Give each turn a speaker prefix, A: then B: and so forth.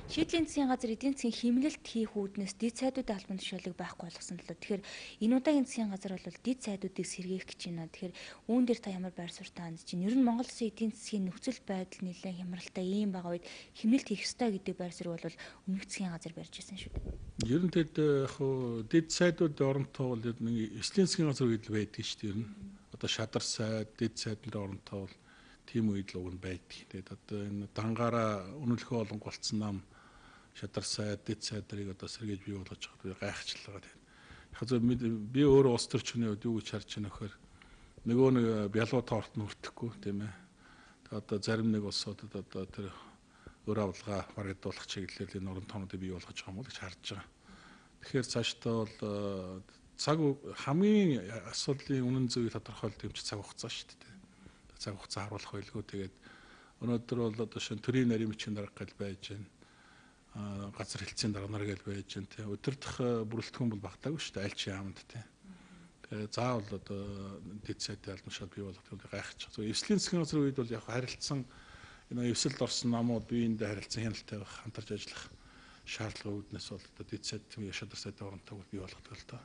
A: Шийдлийн засгийн газар эдийн засгийн хэмнэлт хийх үүднээс дэд сайдуудын албан тушаалыг байхгүй болгосон л доо. Тэгэхээр энэ удаагийн засгийн газар бол дэд сайдуудыг сэргээх гэж байна. Тэгэхээр үүн дээр та ямар байр суурь таанд чинь ер нь Монгол Улсын эдийн засгийн нөхцөл байдал нэлээд хямралтай ийм байгаа үед хэмнэлт хийх ёстой гэдэг байр суурь бол өмнөх засгийн газар барьж ирсэн шүү дээ.
B: Ер нь тэд яг хуу дэд сайдуудын оронтой бол нэг эслийн засгийн газар үед л байдаг шүү дээ. Ер нь одоо шадар сайд, дэд сайдын оронтой бол тийм үед л уг нь байдаг. Тэгээд одоо энэ дангаараа үнэлэхөө олонго болцсон нам шадар сайд, дэд сайд нарыг одоо сэргээж бий болгож байгаа гайхчлаа. Яг зөв би өөрөө улс төрчмөний хувьд юу гэж харж байна вэхээр нөгөө нэг бялуу тоорт нь хүртэхгүй тийм ээ. Тэгээд одоо зарим нэг улсуудад одоо тэр өр авлага барагдуулах чиглэлээр энэ орон тоонуудыг бий болгож байгаа юм уу гэж харж байгаа. Тэгэхээр цаашдаа бол цаг хамгийн асуудлын үнэн зөвийг тодорхойлдог юм чи цаг хугацаа шүү дээ. Цаг хугацаа харуулах байлгүй. Тэгээд өнөөдөр бол одоо шинэ төрийн нарийн бичгийн дарга гал байж байна. Газар хэлтсийн дарга нар гал байж байна. Тэ өдөртөх бүрэлдэхүүн бол багтаагүй шүү дээ. Аль чи яамд тэ. Тэгээд заавал одоо дэд сайдын албан тушаал бий болгох гайхчих. Зөв эслийн засгийн газрын үед бол яг харилцсан энэ эвсэлд орсон намууд биеиндээ харилцан хяналттай байх, хамтарч ажиллах шаардлага үүднээс бол одоо дэд сайд шадар сайдын оронтойг бий болгодог л тоо.